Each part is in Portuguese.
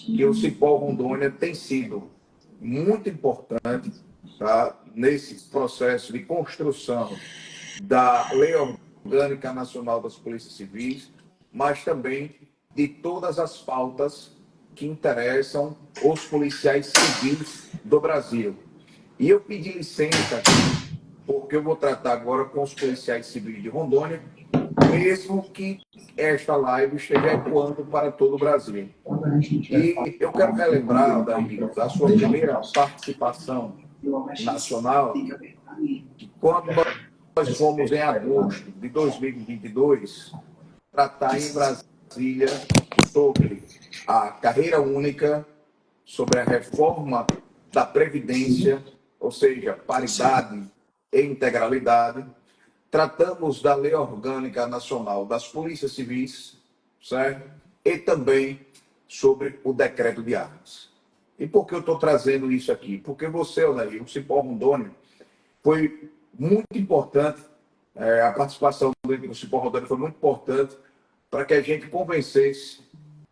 que o Cipó Rondônia tem sido muito importante, tá, nesse processo de construção da Lei Orgânica Nacional das Polícias Civis, mas também de todas as pautas que interessam os policiais civis do Brasil. E eu pedi licença aqui, porque eu vou tratar agora com os policiais civis de Rondônia, mesmo que esta live esteja ecoando para todo o Brasil. E eu quero relembrar, Daí, da sua primeira participação nacional, que quando nós fomos em agosto de 2022 tratar em Brasília sobre a carreira única, sobre a reforma da Previdência, ou seja, paridade e integralidade. Tratamos da Lei Orgânica Nacional das Polícias Civis, certo? E também sobre o decreto de armas. E por que eu estou trazendo isso aqui? Porque você, Odair, o Cipó Rondônia, foi muito importante, a participação do Cipó Rondônia foi muito importante para que a gente convencesse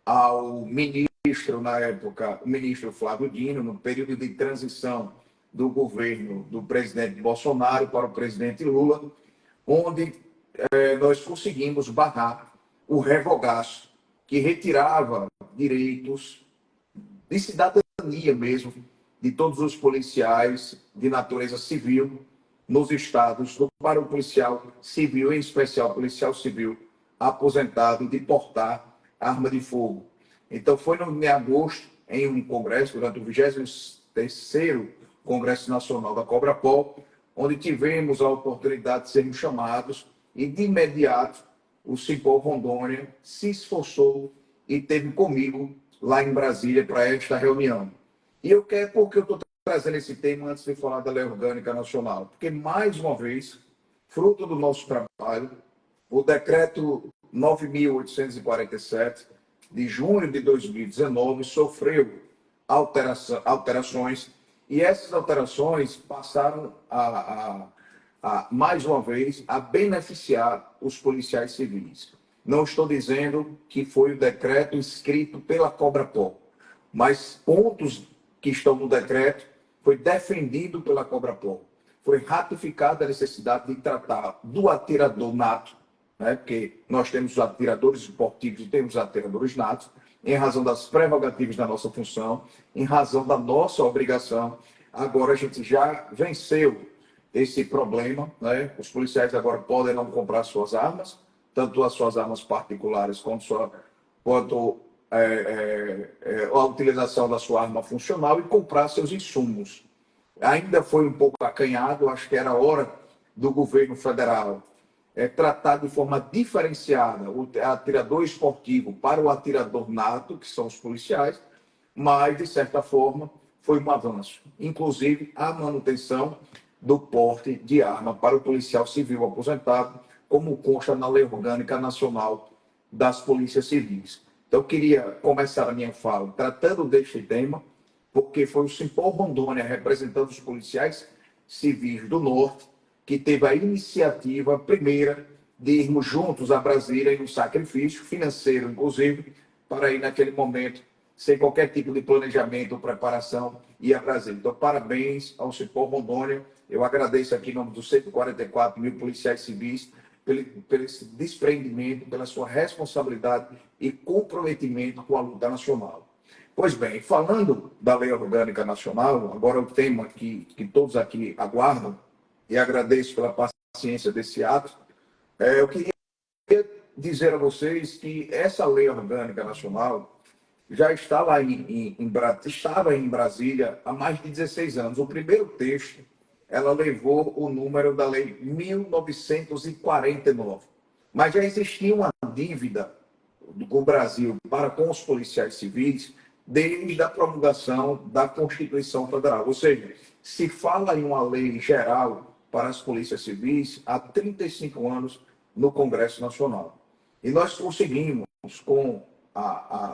ao ministro, na época, o ministro Flávio Dino, no período de transição do governo do presidente Bolsonaro para o presidente Lula, onde nós conseguimos barrar o revogaço, que retirava direitos de cidadania mesmo, de todos os policiais de natureza civil nos estados, para o policial civil, em especial o policial civil aposentado, de portar arma de fogo. Então, foi em agosto, em um congresso, durante o 23º Congresso Nacional da Cobrapol, onde tivemos a oportunidade de sermos chamados e, de imediato, o Cipó Rondônia se esforçou e esteve comigo lá em Brasília para esta reunião. E eu quero, porque eu estou trazendo esse tema antes de falar da Lei Orgânica Nacional, porque, mais uma vez, fruto do nosso trabalho, o decreto 9.847, de junho de 2019, sofreu alterações, e essas alterações passaram mais uma vez, a beneficiar os policiais civis. Não estou dizendo que foi o decreto escrito pela Cobrapol, mas pontos que estão no decreto foi defendido pela Cobrapol. Foi ratificada a necessidade de tratar do atirador nato, né, porque nós temos os atiradores esportivos e temos os atiradores natos, em razão das prerrogativas da nossa função, em razão da nossa obrigação. Agora a gente já venceu esse problema, né? Os policiais agora podem não comprar suas armas, tanto as suas armas particulares quanto a utilização da sua arma funcional, e comprar seus insumos. Ainda foi um pouco acanhado, acho que era hora do governo federal tratar de forma diferenciada o atirador esportivo para o atirador nato, que são os policiais, mas, de certa forma, foi um avanço. Inclusive, a manutenção do porte de arma para o policial civil aposentado, como consta na Lei Orgânica Nacional das Polícias Civis. Então, eu queria começar a minha fala tratando deste tema, porque foi o Cipó Rondônia, representando os policiais civis do Norte, que teve a iniciativa primeira de irmos juntos a Brasília em um sacrifício financeiro, inclusive, para ir naquele momento, sem qualquer tipo de planejamento ou preparação, ir a Brasília. Então, parabéns ao Cipó Rondônia. Eu agradeço aqui em nome dos 144 mil policiais civis pelo esse desprendimento, pela sua responsabilidade e comprometimento com a luta nacional. Pois bem, falando da Lei Orgânica Nacional, agora o tema que todos aqui aguardam, e agradeço pela paciência desse ato, eu queria dizer a vocês que essa Lei Orgânica Nacional já está lá estava em Brasília há mais de 16 anos. O primeiro texto, ela levou o número da Lei 1949. Mas já existia uma dívida do Brasil para com os policiais civis desde a promulgação da Constituição Federal. Ou seja, se fala em uma lei geral para as polícias civis há 35 anos no Congresso Nacional. E nós conseguimos, com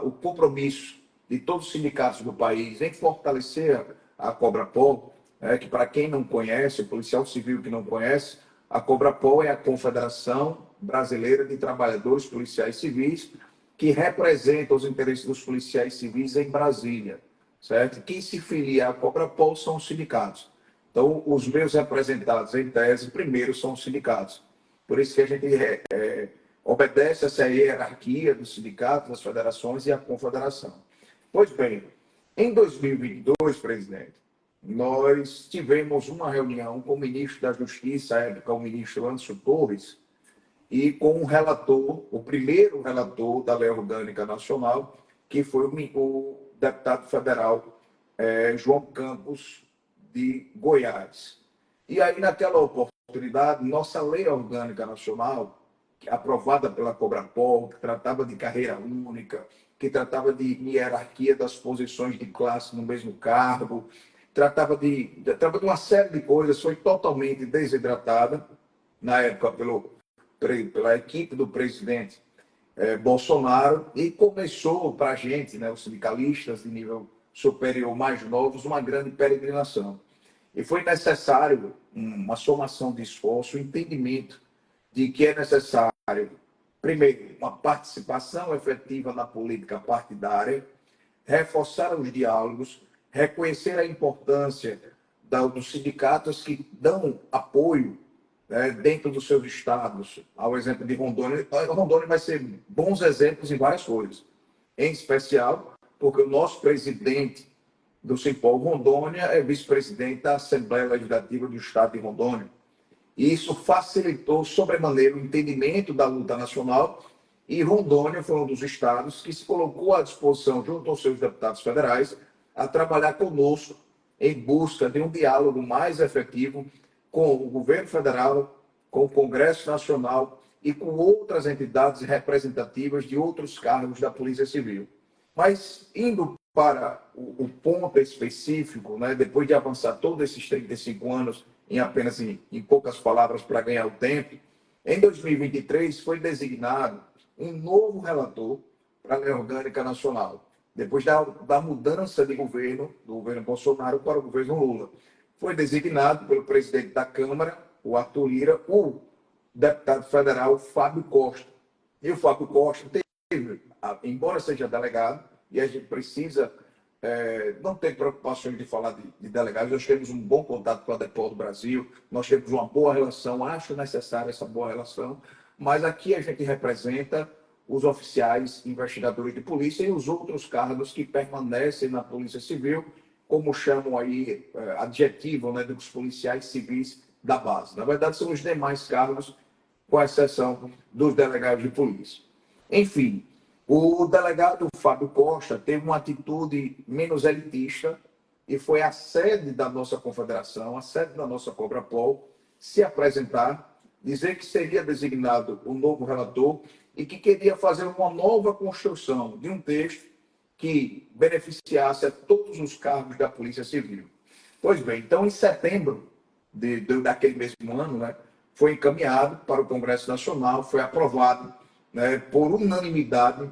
o compromisso de todos os sindicatos do país em fortalecer a Cobrapol, que, para quem não conhece, o policial civil que não conhece, a Cobrapol é a Confederação Brasileira de Trabalhadores Policiais Civis, que representa os interesses dos policiais civis em Brasília, certo? Quem se filia à Cobrapol são os sindicatos. Então, os meus representados, em tese, primeiro são os sindicatos. Por isso que a gente obedece essa hierarquia dos sindicatos, das federações e a confederação. Pois bem, em 2022, presidente, nós tivemos uma reunião com o ministro da Justiça, à época o ministro Lâncio Torres, e com o relator, o primeiro relator da Lei Orgânica Nacional, que foi o deputado federal João Campos, de Goiás. E aí, naquela oportunidade, nossa Lei Orgânica Nacional, aprovada pela Cobrapol, que tratava de carreira única, que tratava de hierarquia das posições de classe no mesmo cargo, tratava de uma série de coisas, foi totalmente desidratada, na época, pela equipe do presidente Bolsonaro, e começou para a gente, né, os sindicalistas de nível superior mais novos, uma grande peregrinação. E foi necessário uma somação de esforço, um entendimento de que é necessário, primeiro, uma participação efetiva na política partidária, reforçar os diálogos, reconhecer a importância dos sindicatos que dão apoio dentro dos seus estados, ao exemplo de Rondônia. Rondônia vai ser bons exemplos em várias coisas, em especial porque o nosso presidente do Simpol Rondônia é vice-presidente da Assembleia Legislativa do Estado de Rondônia. E isso facilitou sobremaneira o entendimento da luta nacional, e Rondônia foi um dos estados que se colocou à disposição, junto aos seus deputados federais, a trabalhar conosco em busca de um diálogo mais efetivo com o governo federal, com o Congresso Nacional e com outras entidades representativas de outros cargos da Polícia Civil. Mas, indo para o ponto específico, né, depois de avançar todos esses 35 anos em apenas em poucas palavras para ganhar o tempo, em 2023 foi designado um novo relator para a Lei Orgânica Nacional, depois da mudança de governo, do governo Bolsonaro para o governo Lula. Foi designado pelo presidente da Câmara, o Arthur Lira, o deputado federal Fábio Costa. E o Fábio Costa teve, embora seja delegado, e a gente precisa não ter preocupações de falar de delegados, nós temos um bom contato com a Depol do Brasil, nós temos uma boa relação, acho necessária essa boa relação, mas aqui a gente representa os oficiais investigadores de polícia e os outros cargos que permanecem na Polícia Civil, como chamam aí, adjetivo, né, dos policiais civis da base. Na verdade, são os demais cargos, com exceção dos delegados de polícia. Enfim, o delegado Fábio Costa teve uma atitude menos elitista e foi à sede da nossa confederação, à sede da nossa Cobrapol, se apresentar, dizer que seria designado um novo relator e que queria fazer uma nova construção de um texto que beneficiasse a todos os cargos da Polícia Civil. Pois bem, então, em setembro daquele mesmo ano, né, foi encaminhado para o Congresso Nacional, foi aprovado, né, por unanimidade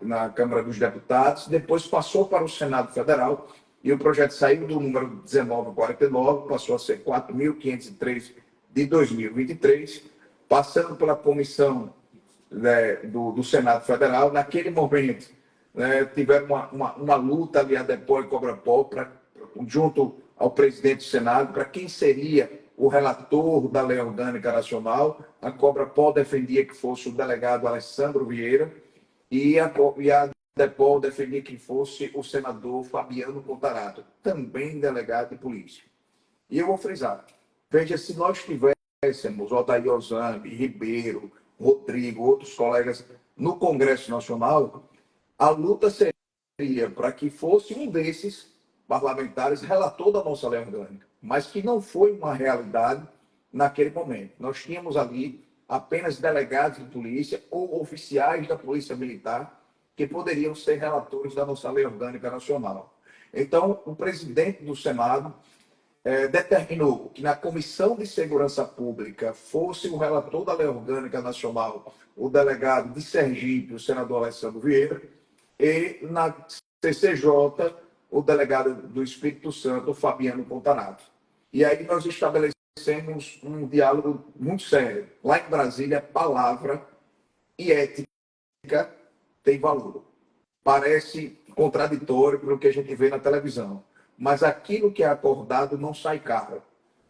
na Câmara dos Deputados, depois passou para o Senado Federal e o projeto saiu do número 1949, passou a ser 4.503 de 2023, passando pela comissão, né, do Senado Federal. Naquele momento, né, tiveram uma luta ali, a Depol e Cobrapol, junto ao presidente do Senado, para quem seria o relator da Lei Orgânica Nacional. A Cobrapol defendia que fosse o delegado Alessandro Vieira e a Depol defendia que fosse o senador Fabiano Contarato, também delegado de polícia. E eu vou frisar, veja, se nós tivéssemos Odair Ozambi, Ribeiro, Rodrigo, outros colegas no Congresso Nacional, a luta seria para que fosse um desses parlamentares relator da nossa lei orgânica, mas que não foi uma realidade naquele momento. Nós tínhamos ali apenas delegados de polícia ou oficiais da Polícia Militar que poderiam ser relatores da nossa lei orgânica nacional. Então, o presidente do Senado determinou que na Comissão de Segurança Pública fosse o relator da Lei Orgânica Nacional, o delegado de Sergipe, o senador Alessandro Vieira, e na CCJ, o delegado do Espírito Santo, Fabiano Contarato. E aí nós estabelecemos um diálogo muito sério. Lá em Brasília, palavra e ética tem valor. Parece contraditório pelo que a gente vê na televisão, mas aquilo que é acordado não sai caro.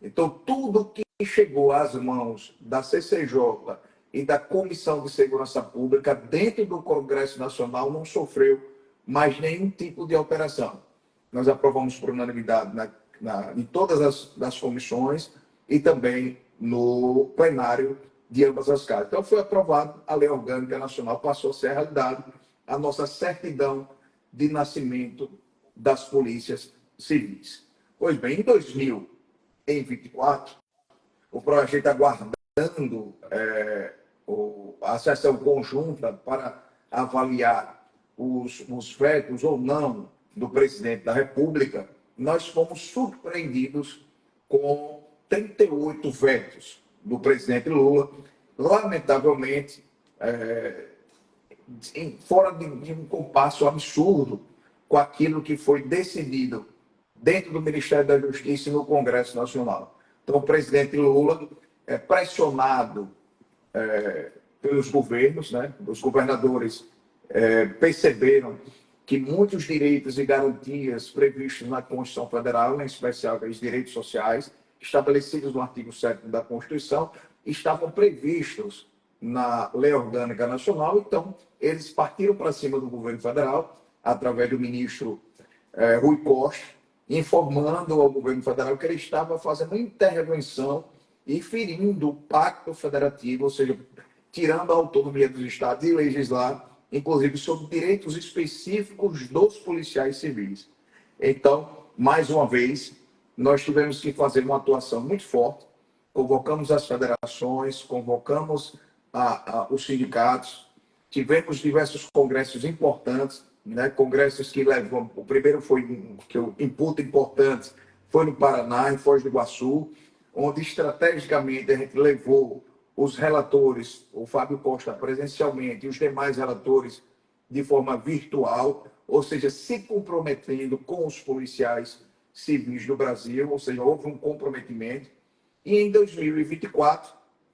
Então, tudo que chegou às mãos da CCJ e da Comissão de Segurança Pública dentro do Congresso Nacional não sofreu mais nenhum tipo de alteração. Nós aprovamos por unanimidade em todas as comissões e também no plenário de ambas as casas. Então, foi aprovado a Lei Orgânica Nacional, passou a ser a realidade, a nossa certidão de nascimento das polícias civis. Pois bem, em 2024, o projeto aguardando a sessão conjunta para avaliar os vetos ou não do presidente da República, nós fomos surpreendidos com 38 vetos do presidente Lula, lamentavelmente, fora de um compasso absurdo com aquilo que foi decidido dentro do Ministério da Justiça e no Congresso Nacional. Então, o presidente Lula, pressionado pelos governos, né, os governadores perceberam que muitos direitos e garantias previstos na Constituição Federal, em especial os direitos sociais, estabelecidos no artigo 7º da Constituição, estavam previstos na Lei Orgânica Nacional. Então, eles partiram para cima do governo federal, através do ministro Rui Costa, informando ao governo federal que ele estava fazendo uma intervenção e ferindo o pacto federativo, ou seja, tirando a autonomia dos estados e legislar, inclusive sobre direitos específicos dos policiais civis. Então, mais uma vez, nós tivemos que fazer uma atuação muito forte, convocamos as federações, convocamos os sindicatos, tivemos diversos congressos importantes, né? Congressos que levam, o primeiro foi, que o input importante, foi no Paraná, em Foz do Iguaçu, onde estrategicamente a gente levou os relatores, o Fábio Costa presencialmente e os demais relatores de forma virtual, ou seja, se comprometendo com os policiais civis do Brasil, ou seja, houve um comprometimento. E em 2024,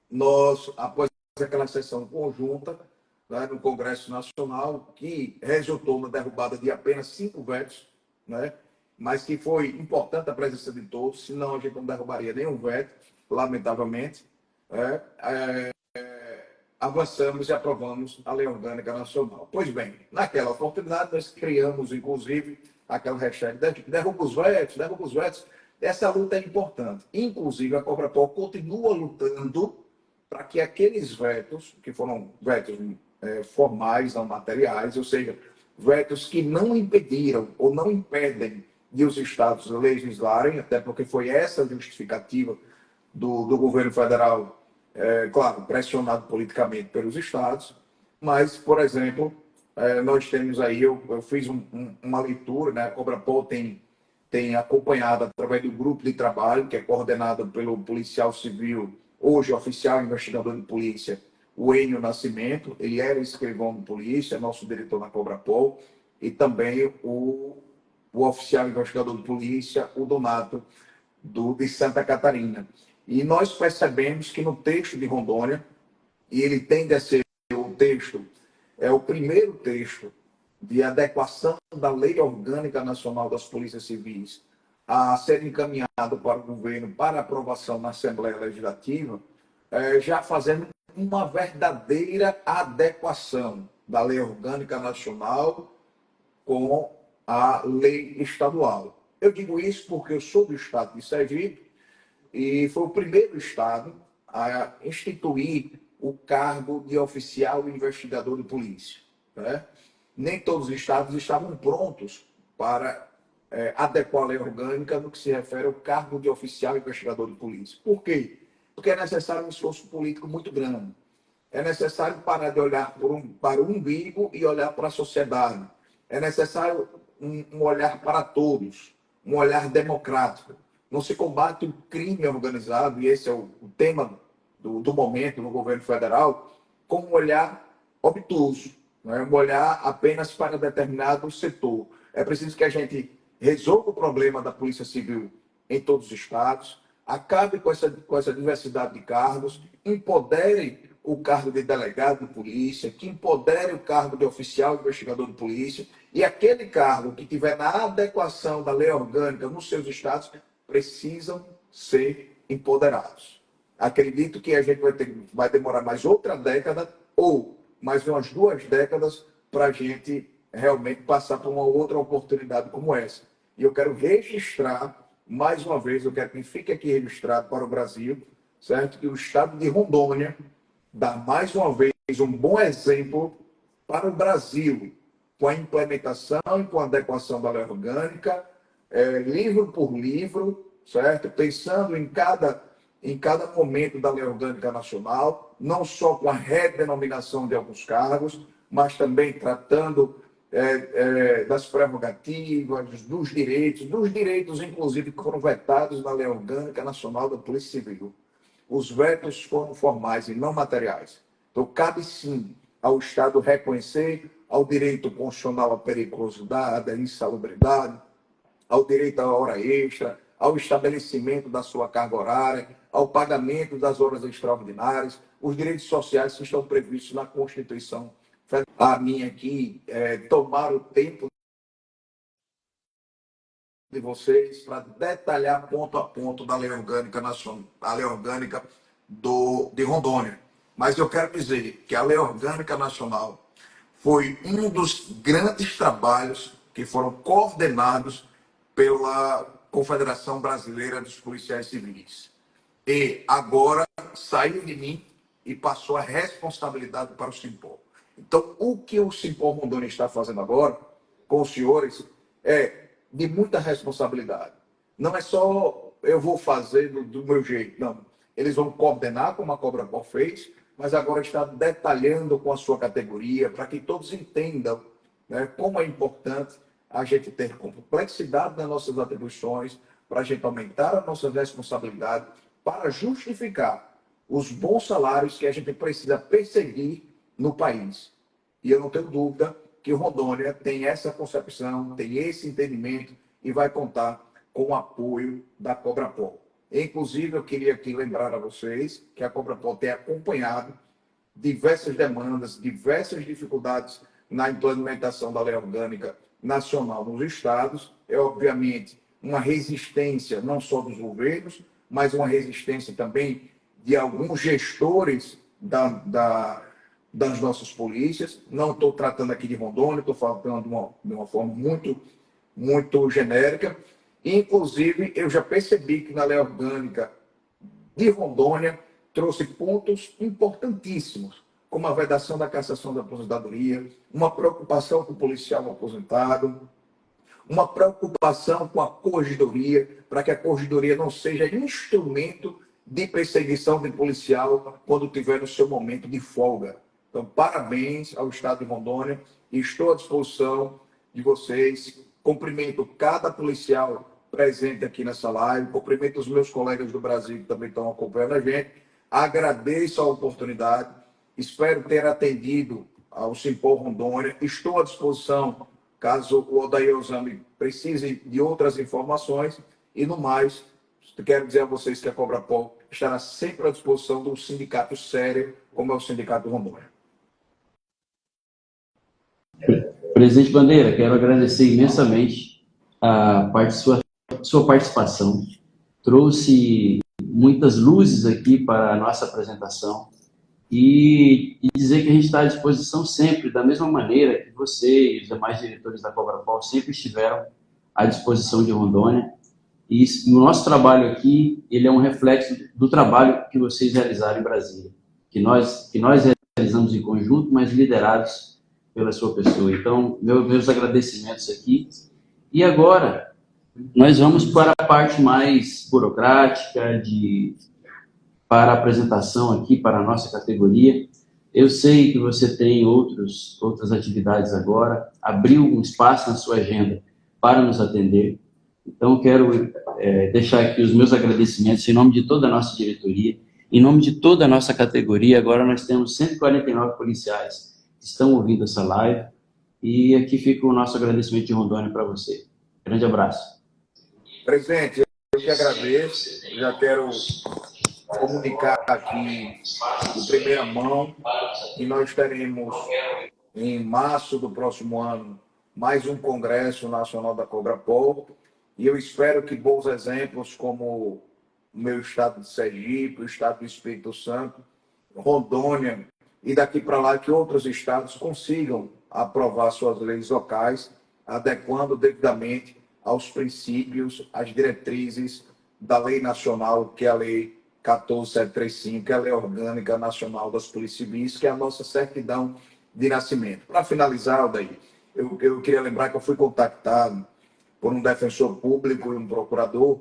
nós, após aquela sessão conjunta, né, no Congresso Nacional, que resultou na derrubada de apenas 5 vetos, né, mas que foi importante a presença de todos, senão a gente não derrubaria nenhum veto, lamentavelmente. Avançamos e aprovamos a Lei Orgânica Nacional. Pois bem, naquela oportunidade, nós criamos, inclusive, aquela hashtag derruba os vetos, derruba os vetos. Essa luta é importante. Inclusive, a Cobrapol continua lutando para que aqueles vetos, que foram vetos formais, não materiais, ou seja, vetos que não impediram ou não impedem de os estados legislarem, até porque foi essa a justificativa do governo federal, claro, pressionado politicamente pelos estados, mas, por exemplo, nós temos aí, eu fiz uma leitura, né? A Cobrapol tem acompanhado através do grupo de trabalho, que é coordenado pelo policial civil, hoje oficial investigador de polícia, o Enio Nascimento, ele era escrivão de polícia, nosso diretor na Cobrapol, e também o oficial investigador de polícia, o Donato, de Santa Catarina. E nós percebemos que no texto de Rondônia, e ele tende a ser o texto, é o primeiro texto de adequação da Lei Orgânica Nacional das Polícias Civis a ser encaminhado para o governo para aprovação na Assembleia Legislativa, já fazendo uma verdadeira adequação da Lei Orgânica Nacional com a lei estadual. Eu digo isso porque eu sou do estado de Sergipe e foi o primeiro estado a instituir o cargo de oficial investigador de polícia, né? Nem todos os estados estavam prontos para adequar a lei orgânica no que se refere ao cargo de oficial investigador de polícia. Por quê? Porque é necessário um esforço político muito grande. É necessário parar de olhar para o umbigo e olhar para a sociedade. É necessário um olhar para todos, um olhar democrático. Não se combate o crime organizado, e esse é o tema do momento no governo federal, com um olhar obtuso, não é? Um olhar apenas para determinado setor. É preciso que a gente resolva o problema da Polícia Civil em todos os estados, acabe com essa diversidade de cargos, empodere o cargo de delegado de polícia, que empodere o cargo de oficial investigador de polícia, e aquele cargo que tiver na adequação da lei orgânica nos seus estados, precisam ser empoderados. Acredito que a gente vai demorar mais outra década ou mais umas 2 décadas para a gente realmente passar por uma outra oportunidade como essa. E eu quero registrar, mais uma vez, eu quero que fique aqui registrado para o Brasil, certo? Que o estado de Rondônia dá mais uma vez um bom exemplo para o Brasil, com a implementação e com a adequação da lei orgânica, livro por livro, certo? Pensando em cada momento da lei orgânica nacional, não só com a redenominação de alguns cargos, mas também tratando das prerrogativas, dos direitos, inclusive, que foram vetados na lei orgânica nacional da Polícia Civil. Os vetos foram formais e não materiais. Então, cabe sim ao Estado reconhecer ao direito constitucional à periculosidade, à insalubridade, ao direito à hora extra, ao estabelecimento da sua carga horária, ao pagamento das horas extraordinárias, os direitos sociais que estão previstos na Constituição Federal. A minha aqui tomar o tempo de vocês para detalhar ponto a ponto da lei orgânica nacional, a lei orgânica de Rondônia. Mas eu quero dizer que a lei orgânica nacional foi um dos grandes trabalhos que foram coordenados pela Confederação Brasileira dos Policiais Civis. E agora saiu de mim e passou a responsabilidade para o Simpor. Então, o que o Simpor Rondônia está fazendo agora com os senhores é de muita responsabilidade. Não é só eu vou fazer do meu jeito, não. Eles vão coordenar, como a Cobrapol fez, mas agora está detalhando com a sua categoria, para que todos entendam, né, como é importante a gente ter complexidade nas nossas atribuições, para a gente aumentar a nossa responsabilidade, para justificar os bons salários que a gente precisa perseguir no país. E eu não tenho dúvida que o Rondônia tem essa concepção, tem esse entendimento e vai contar com o apoio da Cobrapol. Inclusive, eu queria aqui lembrar a vocês que a Cobrapol tem acompanhado diversas demandas, diversas dificuldades na implementação da lei orgânica nacional nos estados. É, obviamente, uma resistência não só dos governos, mas uma resistência também de alguns gestores das nossas polícias. Não estou tratando aqui de Rondônia, estou falando de uma forma muito genérica. Inclusive, eu já percebi que na lei orgânica de Rondônia trouxe pontos importantíssimos, como a vedação da cassação da aposentadoria, uma preocupação com o policial aposentado, uma preocupação com a corregedoria, para que a corregedoria não seja instrumento de perseguição de policial quando tiver no seu momento de folga. Então, parabéns ao Estado de Rondônia e estou à disposição de vocês. Cumprimento cada policial presente aqui nessa live, cumprimento os meus colegas do Brasil que também estão acompanhando a gente. Agradeço a oportunidade, espero ter atendido ao Simpor Rondônia. Estou à disposição, caso o Odair Ozami precise de outras informações. E, no mais, quero dizer a vocês que a Cobrapol estará sempre à disposição de um sindicato sério, como é o Sindicato Rondônia. Presidente Bandeira, quero agradecer imensamente a sua participação. Trouxe muitas luzes aqui para a nossa apresentação e dizer que a gente está à disposição sempre, da mesma maneira que você e os demais diretores da Cobrapol sempre estiveram à disposição de Rondônia. E o nosso trabalho aqui, ele é um reflexo do trabalho que vocês realizaram em Brasília, que nós realizamos em conjunto, mas liderados pela sua pessoa. Então, meus agradecimentos aqui. E agora, nós vamos para a parte mais burocrática, para a apresentação aqui, para a nossa categoria. Eu sei que você tem outras atividades agora, abriu um espaço na sua agenda para nos atender. Então, quero deixar aqui os meus agradecimentos em nome de toda a nossa diretoria, em nome de toda a nossa categoria. Agora nós temos 149 policiais que estão ouvindo essa live, e aqui fica o nosso agradecimento de Rondônia para você. Grande abraço. Presidente, eu que agradeço. Já quero comunicar aqui de primeira mão que nós teremos, em março do próximo ano, mais um Congresso Nacional da Cobrapol, e eu espero que bons exemplos como o meu estado de Sergipe, o estado do Espírito Santo, Rondônia e daqui para lá que outros estados consigam aprovar suas leis locais, adequando devidamente aos princípios, às diretrizes da lei nacional, que é a lei 14.735, que é a lei orgânica nacional das polícias civis, que é a nossa certidão de nascimento. Para finalizar, Aldair, eu queria lembrar que eu fui contactado por um defensor público e um procurador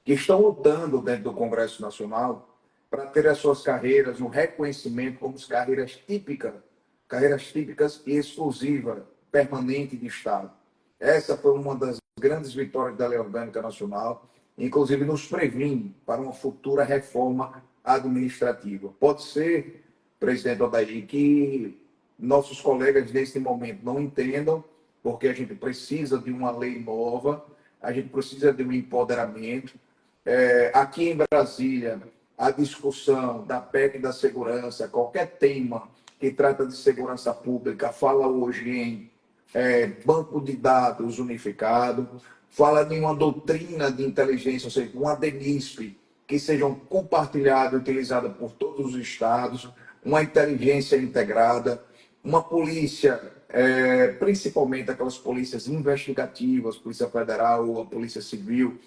que estão lutando dentro do Congresso Nacional para ter as suas carreiras, um reconhecimento como carreiras típicas e exclusivas, permanente de Estado. Essa foi uma das grandes vitórias da Lei Orgânica Nacional, inclusive nos previne para uma futura reforma administrativa. Pode ser, presidente Aldair, que nossos colegas nesse momento não entendam, porque a gente precisa de uma lei nova, a gente precisa de um empoderamento. Aqui em Brasília, a discussão da PEC da segurança, qualquer tema que trata de segurança pública, fala hoje em banco de dados unificado, fala de uma doutrina de inteligência, ou seja, uma DENISP, que sejam compartilhada e utilizada por todos os estados, uma inteligência integrada, uma polícia, principalmente aquelas polícias investigativas, Polícia Federal, a Polícia Civil,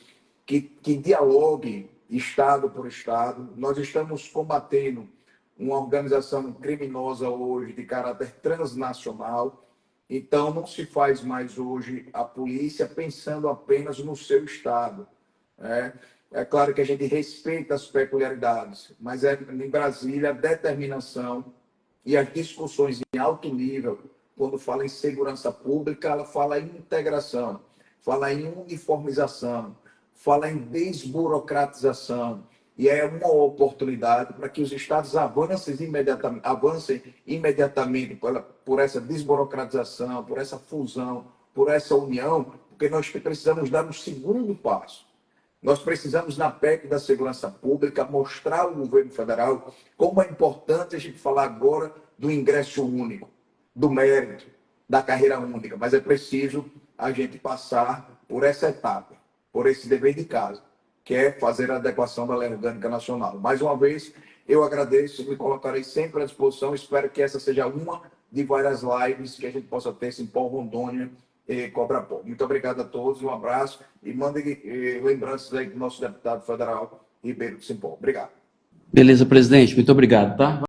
que dialogue Estado por Estado. Nós estamos combatendo uma organização criminosa hoje de caráter transnacional, então não se faz mais hoje a polícia pensando apenas no seu Estado. É claro que a gente respeita as peculiaridades, mas em Brasília a determinação e as discussões em alto nível, quando fala em segurança pública, ela fala em integração, fala em uniformização, fala em desburocratização, e é uma oportunidade para que os estados avancem imediatamente por essa desburocratização, por essa fusão, por essa união, porque nós precisamos dar um segundo passo. Nós precisamos, na PEC da segurança pública, mostrar ao governo federal como é importante a gente falar agora do ingresso único, do mérito, da carreira única, mas é preciso a gente passar por essa etapa, por esse dever de casa, que é fazer a adequação da Lei Orgânica Nacional. Mais uma vez, eu agradeço e me colocarei sempre à disposição. Espero que essa seja uma de várias lives que a gente possa ter em Pó, Rondônia e Cobrapol. Muito obrigado a todos, um abraço e mandem lembranças aí do nosso deputado federal, Ribeiro do Simpol. Obrigado. Beleza, presidente, muito obrigado, tá?